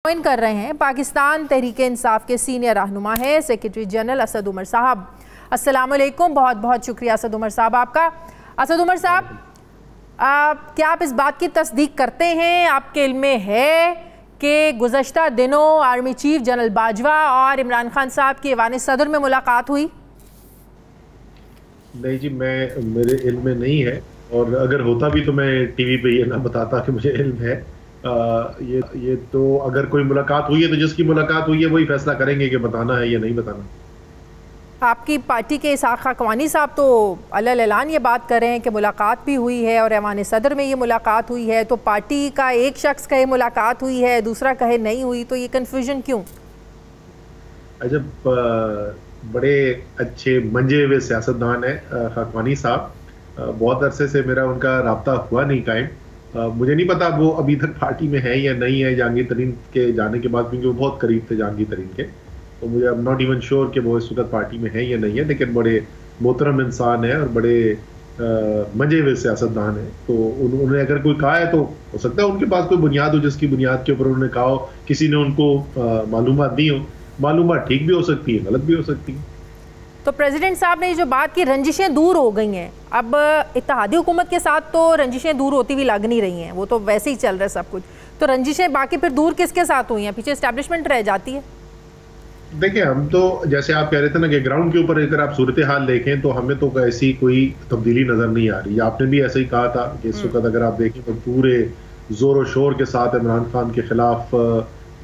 Join कर रहे हैं पाकिस्तान तहरीक इंसाफ के सीनियर रहनुमा है सेक्रेटरी जनरल असद उमर साहब। अस्सलाम वालेकुम, बहुत बहुत शुक्रिया असद उमर साहब आपका। असद उमर साहब, क्या आप इस बात की तस्दीक करते हैं, आपके इल्म में है कि गुज़श्ता दिनों आर्मी चीफ जनरल बाजवा और इमरान खान साहब की ऐवान सदर में मुलाकात हुई? नहीं जी, मेरे इल्म में नहीं है, और अगर होता भी तो मैं टीवी पे ये ना बताता कि मुझे इल्म है। ये तो अगर कोई मुलाकात हुई है तो जिसकी मुलाकात हुई है वही फैसला करेंगे कि बताना है या नहीं बताना। आपकी पार्टी के इसाक खाकवानी साहब तो अलल ऐलान ये बात कर रहे हैं कि मुलाकात भी हुई है और ऐवान सदर में ये मुलाकात हुई है, तो पार्टी का एक शख्स कहे मुलाकात हुई है, दूसरा कहे नहीं हुई, तो ये कन्फ्यूजन क्यों? अजब, बड़े अच्छे मंजे हुए सियासतदान है खाकवानी साहब। बहुत अरसे से मेरा उनका राब्ता हुआ नहीं कायम। मुझे नहीं पता वो अभी तक पार्टी में है या नहीं है जहांगीर तरीन के जाने के बाद, क्योंकि वो बहुत करीब थे जहांगीर तरीन के, तो मुझे अब नॉट इवन श्योर कि वो इस वक्त पार्टी में है या नहीं है। लेकिन बड़े मोहतरम इंसान है और बड़े मजे हुए सियासतदान है, तो उन्होंने अगर कोई कहा है तो हो सकता है उनके पास कोई बुनियाद हो जिसकी बुनियाद के ऊपर उन्होंने कहा हो, किसी ने उनको मालूमात दी हो। मालूमात ठीक भी हो सकती है, गलत भी हो सकती है। तो प्रेसिडेंट साहब ने जो बात की, रंजिशें दूर हो गई हैं, अब इत्तेहादी हुकूमत के साथ तो रंजिशें दूर होती हुई लग नहीं रही हैं, वो तो वैसे ही चल रहा है सब कुछ, तो रंजिशें बाकी फिर दूर किसके साथ हुई हैं? पीछे एस्टैब्लिशमेंट रह जाती है। देखिए, हम तो जैसे आप कह रहे थे ना कि ग्राउंड के ऊपर अगर आप सूरत हाल देखें तो हमें तो ऐसी कोई तब्दीली नजर नहीं आ रही। आपने भी ऐसे ही कहा था कि इस वक्त अगर आप देखें तो पूरे जोर और शोर के साथ इमरान खान के खिलाफ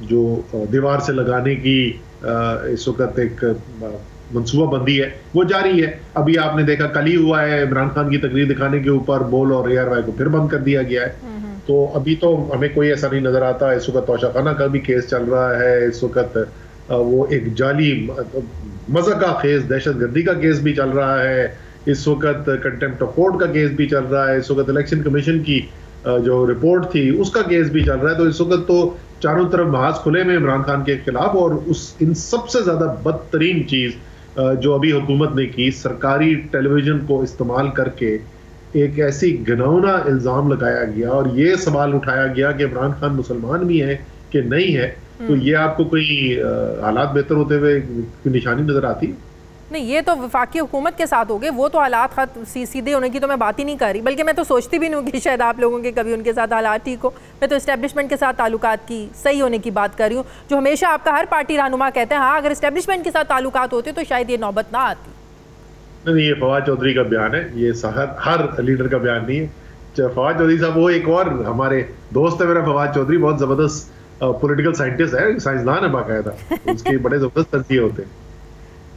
जो दीवार से लगाने की इस वक्त एक मनसूबाबंदी है वो जारी है। अभी आपने देखा कल ही हुआ है, इमरान खान की तकरीर दिखाने के ऊपर बोल और ARY को फिर बंद कर दिया गया है। तो अभी तो हमें कोई ऐसा नहीं नजर आता। इस वक्त तोशाखाना का भी केस चल रहा है, इस वक्त वो एक जाली मज़हब का केस, दहशतगर्दी का केस भी चल रहा है, इस वक्त कंटेम्प्ट ऑफ कोर्ट का केस भी चल रहा है, इस वक्त इलेक्शन कमीशन की जो रिपोर्ट थी उसका केस भी चल रहा है। तो इस वक्त तो चारों तरफ महाज खुले में इमरान खान के खिलाफ। और इन सबसे ज्यादा बदतरीन चीज जो अभी हुकूमत ने की, सरकारी टेलीविजन को इस्तेमाल करके एक ऐसी घिनौना इल्जाम लगाया गया और ये सवाल उठाया गया कि इमरान खान मुसलमान भी है कि नहीं है। तो ये आपको कोई हालात बेहतर होते हुए निशानी नजर आती है? नहीं, ये तो वफाकी हुकूमत के साथ हो गए, वो तो हालात सीधे होने की तो मैं बात ही नहीं कर रही, बल्कि मैं तो सोचती भी नहीं हूँ कि शायद आप लोगों के कभी उनके साथ हालात ठीक हो। मैं तो इस्टेब्लिशमेंट के साथ ताल्लुकात की सही होने की बात कर रही हूँ, जो हमेशा आपका हर पार्टी रहनुमा कहते हैं हाँ अगर इस्टेब्लिशमेंट के साथ ताल्लुकात होते तो शायद ये नौबत ना आती। नहीं, ये फवाद चौधरी का बयान है, ये हर लीडर का बयान नहीं है। फवाद चौधरी साहब वो एक और हमारे दोस्त है मेरा, फवाद चौधरी बहुत जबरदस्त पॉलिटिकल साइंटिस्ट है, साइंसदान है बाकायदा, उसके बड़े जबरदस्त तर्जीह होते हैं।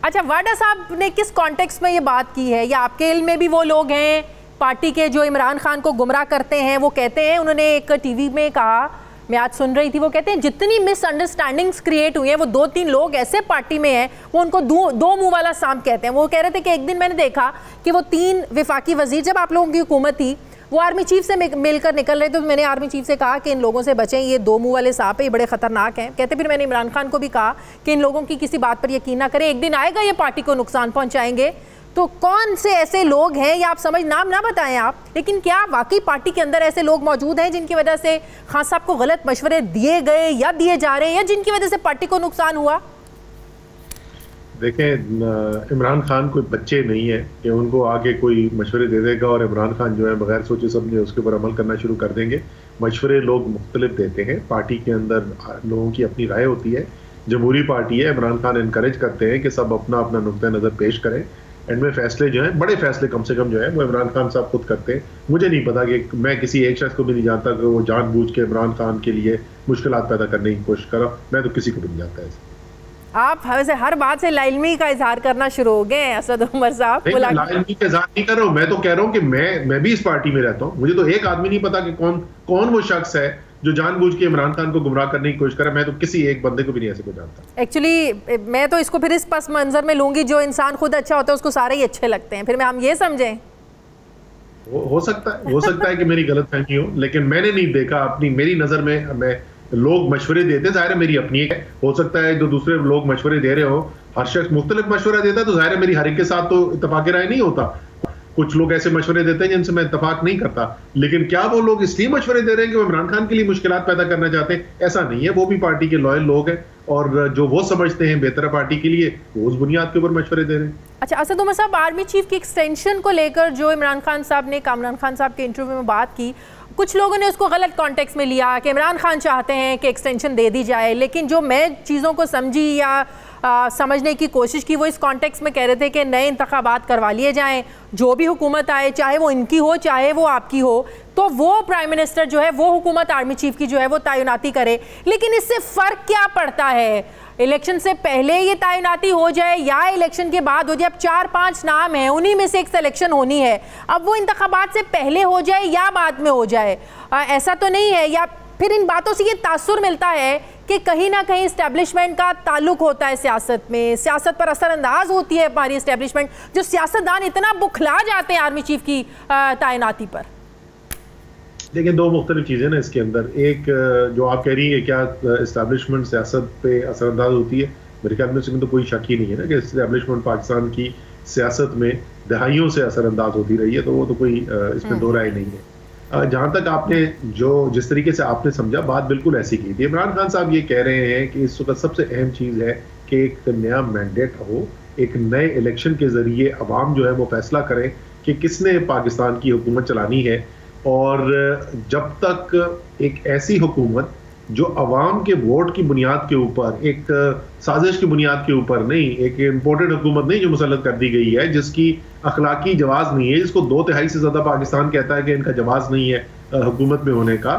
अच्छा, वाडा साहब ने किस कॉन्टेक्स्ट में ये बात की है, या आपके इल्म में भी वो लोग हैं पार्टी के जो इमरान खान को गुमराह करते हैं? वो कहते हैं, उन्होंने एक टीवी में कहा, मैं आज सुन रही थी, वो कहते हैं जितनी मिसअंडरस्टैंडिंग्स क्रिएट हुई हैं वो 2-3 लोग ऐसे पार्टी में हैं वो उनको दो मुंह वाला सांप कहते हैं। वो कह रहे थे कि एक दिन मैंने देखा कि वो 3 वफाकी वजीर, जब आप लोगों की हुकूमत थी, वो आर्मी चीफ से मिलकर निकल रहे थे, तो मैंने आर्मी चीफ से कहा कि इन लोगों से बचें, ये 2 मुंह वाले सांप है, ये बड़े खतरनाक हैं। कहते फिर मैंने इमरान खान को भी कहा कि इन लोगों की किसी बात पर यकीन ना करें, एक दिन आएगा ये पार्टी को नुकसान पहुंचाएंगे। तो कौन से ऐसे लोग हैं, या आप समझ नाम ना बताएं आप, लेकिन क्या वाकई पार्टी के अंदर ऐसे लोग मौजूद हैं जिनकी वजह से खान साहब को गलत मशवरे दिए गए या दिए जा रहे हैं, या जिनकी वजह से पार्टी को नुकसान हुआ? देखें, इमरान खान कोई बच्चे नहीं है कि उनको आगे कोई मशवरे दे देगा और इमरान खान जो है बगैर सोचे समझे उसके ऊपर अमल करना शुरू कर देंगे। मशवरे लोग मुख्तलिफ देते हैं, पार्टी के अंदर लोगों की अपनी राय होती है, जमहूरी पार्टी है, इमरान खान इनकरेज करते हैं कि सब अपना अपना नुक्ता नज़र पेश करें। एंड में फैसले जो हैं, बड़े फैसले कम से कम जो है वो इमरान खान साहब खुद करते हैं। मुझे नहीं पता कि मैं किसी एक शख्स को भी नहीं जानता कि वो जानबूझ के इमरान खान के लिए मुश्किलात पैदा करने की कोशिश करा, मैं तो किसी को भी नहीं जानता ऐसे। आप वैसे हर बात से लाइल्मी का इजहार करना शुरू हो गए असद उमर साहब। लाइल्मी का इजहार नहीं कर रहा हूँ, मैं तो कह रहा हूँ कि मैं भी इस पार्टी में रहता हूँ। मुझे तो एक आदमी नहीं पता कि कौन वो शख्स है जो जानबूझ के इमरान खान को गुमराह करने की कोशिश करे। मैं तो किसी एक बंदे को भी नहीं ऐसे को जानता। एक्चुअली मैं तो इसको फिर इस पस मंजर में लूंगी, जो इंसान खुद अच्छा होता है उसको सारे ही अच्छे लगते हैं, फिर मैं हम ये समझें। हो सकता है कि मेरी गलतफहमी हो, लेकिन मैंने नहीं देखा मेरी नजर में। मैं लोग मशवरे देते, जाहिर है मेरी अपनी है, हो सकता है जो दूसरे लोग मशवरे दे रहे हो, हर शख्स मुख्तलिफ मशवरा देता है, तो जाहिर है मेरी हर एक के साथ तो इत्तेफाक राय नहीं होता। कुछ लोग ऐसे मशवरे देते हैं जिनसे मैं इत्तेफाक नहीं करता, लेकिन क्या वो लोग इसलिए मशवरे दे रहे हैं कि वो इमरान खान के लिए मुश्किलात पैदा करना चाहते हैं? ऐसा नहीं है, वो भी पार्टी के लॉयल लोग हैं और जो वो समझते हैं बेहतर है पार्टी के लिए, वो उस बुनियाद के ऊपर मशवरे दे रहे हैं। अच्छा, असद उमर साहब, आर्मी चीफ की एक्सटेंशन को लेकर जो इमरान खान साहब ने कामरान खान साहब के इंटरव्यू में बात की, कुछ लोगों ने उसको गलत कॉन्टेक्स्ट में लिया कि इमरान खान चाहते हैं कि एक्सटेंशन दे दी जाए, लेकिन जो मैं चीज़ों को समझी या समझने की कोशिश की वो इस कॉन्टेक्स्ट में कह रहे थे कि नए इंतखाबात करवा लिए जाएं, जो भी हुकूमत आए, चाहे वो इनकी हो चाहे वो आपकी हो, तो वो प्राइम मिनिस्टर जो है वो हुकूमत आर्मी चीफ की जो है वो तैनाती करे। लेकिन इससे फ़र्क क्या पड़ता है? इलेक्शन से पहले ये तैनाती हो जाए या इलेक्शन के बाद हो जाए? अब 4-5 नाम हैं, उन्हीं में से एक सिलेक्शन होनी है। अब वो इंतखाबात से पहले हो जाए या बाद में हो जाए, ऐसा तो नहीं है? या फिर इन बातों से ये तासुर मिलता है कि कहीं ना कहीं इस्टेब्लिशमेंट का ताल्लुक होता है सियासत में, सियासत पर असरअंदाज होती है हमारी इस्टेब्लिशमेंट, जो सियासतदान इतना बुखला जाते हैं आर्मी चीफ की तैनाती पर। देखिए, दो मुख्तलिफ चीज़ें ना इसके अंदर। एक जो आप कह रही है क्या इस्टेब्लिशमेंट सियासत पे असरअंदाज होती है, मेरे ख्याल में इसमें तो कोई शक ही नहीं है ना कि इस्टेब्लिशमेंट पाकिस्तान की सियासत में दहाइयों से असरअंदाज होती रही है, तो वो तो कोई इसमें दो राय नहीं है। जहाँ तक आपने जिस तरीके से आपने समझा, बात बिल्कुल ऐसी की थी। इमरान खान साहब ये कह रहे हैं कि इस वक्त सबसे अहम चीज़ है कि एक नया मैंडेट हो, एक नए इलेक्शन के ज़रिए अवाम जो है वो फैसला करें कि किसने पाकिस्तान की हुकूमत चलानी है। और जब तक एक ऐसी हुकूमत जो अवाम के वोट की बुनियाद के ऊपर, एक साजिश की बुनियाद के ऊपर नहीं, एक इम्पोर्टेड हुकूमत नहीं जो मुसल्लत कर दी गई है, जिसकी अखलाकी जवाज़ नहीं है, जिसको 2/3 से ज़्यादा पाकिस्तान कहता है कि इनका जवाज़ नहीं है हुकूमत में होने का,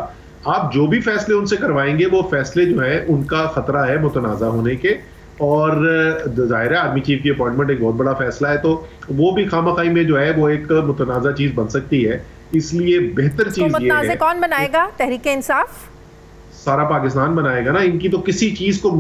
आप जो भी फैसले उनसे करवाएंगे वो फैसले जो है उनका ख़तरा है मुतनाज़ा होने के। और ज़ाहिर है आर्मी चीफ की अपॉइंटमेंट एक बहुत बड़ा फैसला है, तो वो भी खामखाई में जो है वो एक मुतनाज़ा चीज़ बन सकती है। इसलिए बेहतर चीज़ ये है, कौन बनाएगा? तहरीक इंसाफ? सारा पाकिस्तान बनाएगा ना। इनकी तो किसी चीज को,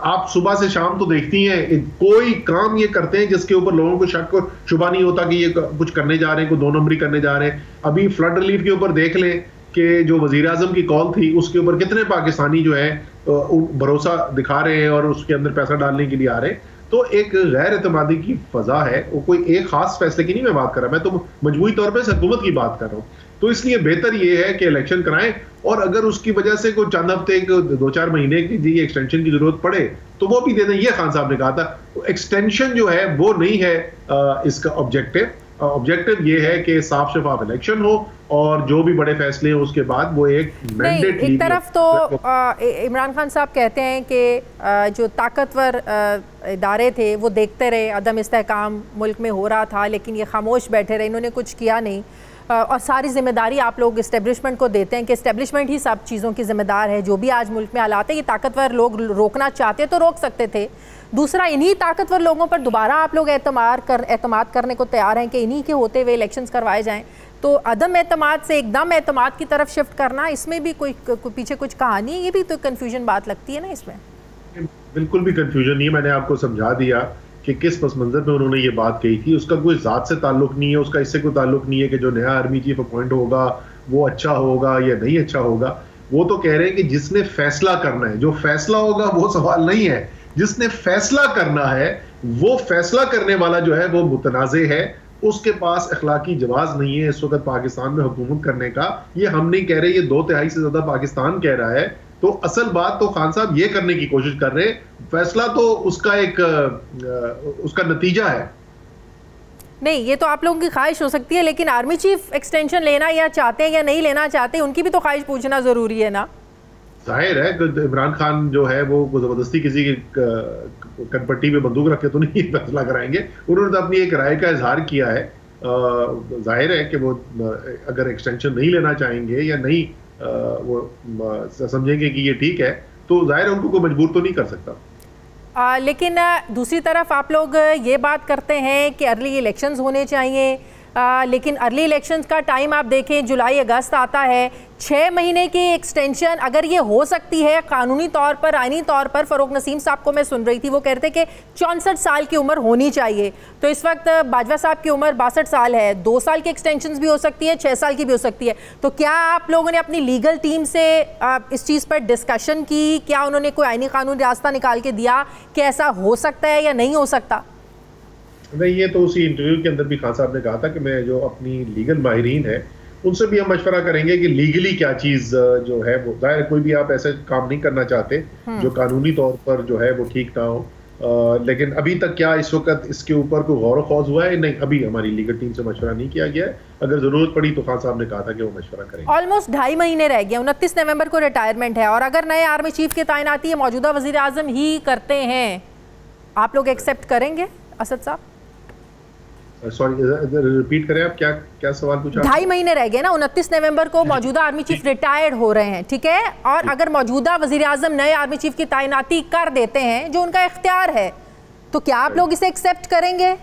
आप सुबह से शाम तो देखती हैं, कोई काम ये करते हैं जिसके ऊपर लोगों को शक और शुबा नहीं होता कि ये कुछ करने जा रहे हैं, कोई 2 नंबरी करने जा रहे हैं। अभी फ्लड रिलीफ के ऊपर देख लें कि जो वजीर आजम की कॉल थी उसके ऊपर कितने पाकिस्तानी जो है भरोसा दिखा रहे हैं और उसके अंदर पैसा डालने के लिए आ रहे हैं। तो एक गैर एतमादी की फजा है, वो कोई एक खास फैसले की नहीं मैं बात कर रहा, मैं तो मजबूरी तौर पर हुकूमत की बात कर रहा हूँ। तो इसलिए बेहतर ये है कि इलेक्शन कराएं, और अगर उसकी वजह से कोई चंद हफ्ते 2-4 महीने की एक्सटेंशन की जरूरत पड़े तो वो भी दे दें। ये खान साहब ने कहा था एक्सटेंशन जो है वो नहीं है इसका ऑब्जेक्टिव। ऑब्जेक्टिव ये है कि साफ शफाफ इलेक्शन हो और जो भी बड़े फैसले हैं उसके बाद वो एक मैंडेट। एक तरफ तो इमरान खान साहब कहते हैं कि जो ताकतवर इदारे थे वो देखते रहे, अदम इस्तेहकाम मुल्क में हो रहा था लेकिन ये खामोश बैठे रहे, इन्होंने कुछ किया नहीं, और सारी जिम्मेदारी आप लोग इस्टेब्लिशमेंट को देते हैं कि इस्टेब्लिशमेंट ही सब चीज़ों की जिम्मेदार है। जो भी आज मुल्क में हालात है, ये ताकतवर लोग रोकना चाहते तो रोक सकते थे। दूसरा, इन्हीं ताकतवर लोगों पर दोबारा आप लोग एतमाद करने को तैयार हैं कि इन्हीं के होते हुए इलेक्शंस करवाए जाएं, तो अदम एतमाद से एकदम एतमाद की तरफ शिफ्ट करना, इसमें भी कोई पीछे कुछ कहानी है? ये भी तो कन्फ्यूजन बात लगती है ना इसमें। बिल्कुल भी कन्फ्यूजन नहीं है, मैंने आपको समझा दिया कि किस पस मंजर में उन्होंने ये बात कही थी। उसका कोई ज़ात से ताल्लुक नहीं है, उसका इससे कोई ताल्लुक नहीं है कि जो नया आर्मी चीफ अपॉइंट होगा वो अच्छा होगा या नहीं अच्छा होगा। वो तो कह रहे हैं कि जिसने फैसला करना है, जो फैसला होगा वो सवाल नहीं है, जिसने फैसला करना है वो फैसला करने वाला जो है वो मुतनाज़े है, उसके पास अखलाकी जवाज़ नहीं है इस वक्त पाकिस्तान में हुकूमत करने का। ये हम नहीं कह रहे, ये 2/3 से ज़्यादा पाकिस्तान कह रहा है। तो असल बात तो खान साहब ये करने की कोशिश कर रहे हैं, फैसला तो उसका एक उसका नतीजा है। नहीं, ये तो आप लोगों की ख्वाहिश हो सकती है, लेकिन आर्मी चीफ एक्सटेंशन लेना या चाहते हैं या नहीं लेना चाहते, उनकी भी तो ख्वाहिश पूछना जरूरी है ना। जाहिर है कि इमरान खान जो है वो जबरदस्ती किसी की कनपट्टी में बंदूक रख के तो नहीं फैसला कराएंगे। उन्होंने तो अपनी एक राय का इजहार किया है। जाहिर है कि वो अगर एक्सटेंशन नहीं लेना चाहेंगे या नहीं वो समझेंगे कि ये ठीक है, तो जाहिर है उनको कोई मजबूर तो नहीं कर सकता। लेकिन दूसरी तरफ आप लोग ये बात करते हैं कि अर्ली इलेक्शंस होने चाहिए, लेकिन अर्ली इलेक्शंस का टाइम आप देखें जुलाई अगस्त आता है, 6 महीने की एक्सटेंशन अगर ये हो सकती है कानूनी तौर पर, आईनी तौर पर। फ़रोग नसीम साहब को मैं सुन रही थी, वो कह रहे थे कि 64 साल की उम्र होनी चाहिए, तो इस वक्त बाजवा साहब की उम्र 62 साल है, 2 साल की एक्सटेंशन भी हो सकती है, 6 साल की भी हो सकती है। तो क्या आप लोगों ने अपनी लीगल टीम से इस चीज़ पर डिस्कशन की? क्या उन्होंने कोई आईनी कानूनी रास्ता निकाल के दिया कि ऐसा हो सकता है या नहीं हो सकता? नहीं, ये तो उसी इंटरव्यू के अंदर भी खान साहब ने कहा था कि मैं जो अपनी लीगल माहिरीन है उनसे भी हम मशवरा करेंगे कि लीगली क्या चीज जो है वो, जाहिर कोई भी आप ऐसे काम नहीं करना चाहते जो कानूनी तौर पर जो है वो ठीक ना हो। लेकिन अभी तक क्या इस वक्त इसके ऊपर कोई गौर खौज हुआ है? नहीं, अभी हमारी लीगल टीम से मशवरा नहीं किया गया है। अगर जरूरत पड़ी तो खान साहब ने कहा था कि वो मशवरा करेंगे। ऑलमोस्ट 2.5 महीने रह गए, 29 नवंबर को रिटायरमेंट है, और अगर नए आर्मी चीफ की तैनाती मौजूदा वजीर आजम ही करते हैं, आप लोग एक्सेप्ट करेंगे असद साहब? सॉरी, रिपीट करें आप, क्या क्या सवाल पूछा? 2.5 महीने रह गए ना, 29 नवंबर को मौजूदा आर्मी चीफ रिटायर्ड हो रहे हैं, ठीक है, और अगर मौजूदा वजीर आजम नए आर्मी चीफ की तैनाती कर देते हैं जो उनका इख्तियार है, तो क्या आप लोग इसे एक्सेप्ट करेंगे?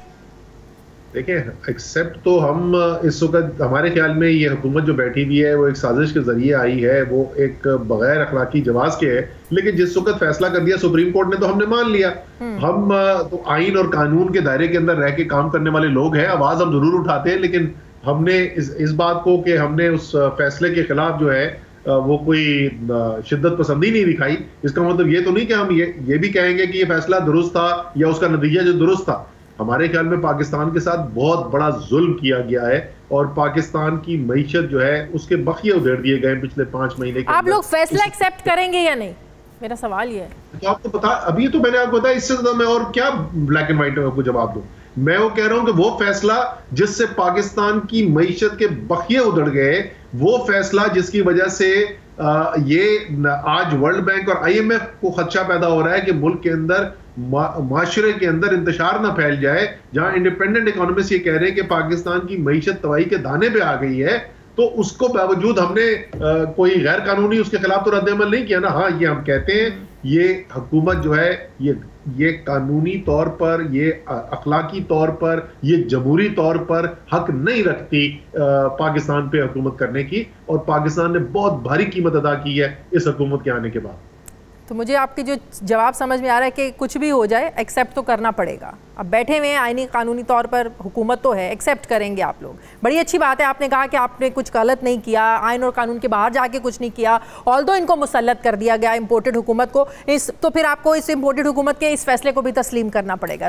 देखिए, एक्सेप्ट तो हम इस वक्त हमारे ख्याल में ये हुकूमत जो बैठी हुई है वो एक साजिश के जरिए आई है, वो एक बगैर अखलाकी जवाज के है। लेकिन जिस वक्त फैसला कर दिया सुप्रीम कोर्ट ने तो हमने मान लिया। हम तो आइन और कानून के दायरे के अंदर रह के काम करने वाले लोग हैं, आवाज हम जरूर उठाते हैं, लेकिन हमने इस बात को कि हमने उस फैसले के खिलाफ जो है वो कोई शिद्दत पसंदी नहीं दिखाई। इसका मतलब ये तो नहीं कि हम ये भी कहेंगे कि ये फैसला दुरुस्त था या उसका नतीजा जो दुरुस्त था। हमारे ख्याल में पाकिस्तान के साथ बहुत बड़ा जुल्म किया गया है और पाकिस्तान की मईशत जो है उसके बखिए उधेड़ दिए गए पिछले 5 महीने के। आप लोग फैसला एक्सेप्ट करेंगे या नहीं, मेरा सवाल ये है। तो आपको पता, अभी तो मैंने आपको बताया, इससे ज्यादा मैं और क्या ब्लैक एंड व्हाइट में आपको जवाब दूं? मैं वो कह रहा हूं कि वो फैसला जिससे पाकिस्तान की मईशत के बखिए उधड़ गए, वो फैसला जिसकी वजह से ये आज वर्ल्ड बैंक और IMF को खदशा पैदा हो रहा है कि मुल्क के अंदर माशरे के अंदर इंतशार ना फैल जाए, जहां इंडिपेंडेंट इकोनॉमिस्ट ये कह रहे हैं कि पाकिस्तान की मईशत तबाही के दाने पे आ गई है, तो उसको बावजूद हमने कोई गैर कानूनी उसके खिलाफ तो रद्द-ए-अमल नहीं किया ना। हाँ, ये हम कहते हैं ये हुकूमत जो है ये कानूनी तौर पर, ये अखलाकी तौर पर, ये जमहूरी तौर पर हक नहीं रखती पाकिस्तान पे हुकूमत करने की, और पाकिस्तान ने बहुत भारी कीमत अदा की है इस हुकूमत के आने के बाद। तो मुझे आपके जो जवाब समझ में आ रहा है कि कुछ भी हो जाए एक्सेप्ट तो करना पड़ेगा। अब बैठे हुए हैं, आईनी कानूनी तौर पर हुकूमत तो है, एक्सेप्ट करेंगे आप लोग। बड़ी अच्छी बात है, आपने कहा कि आपने कुछ गलत नहीं किया, आइन और कानून के बाहर जाके कुछ नहीं किया, ऑल्दो इनको मुसल्लत कर दिया गया इम्पोर्टेड हुकूमत को, तो फिर आपको इस इम्पोर्टेड हुकूमत के इस फैसले को भी तस्लीम करना पड़ेगा।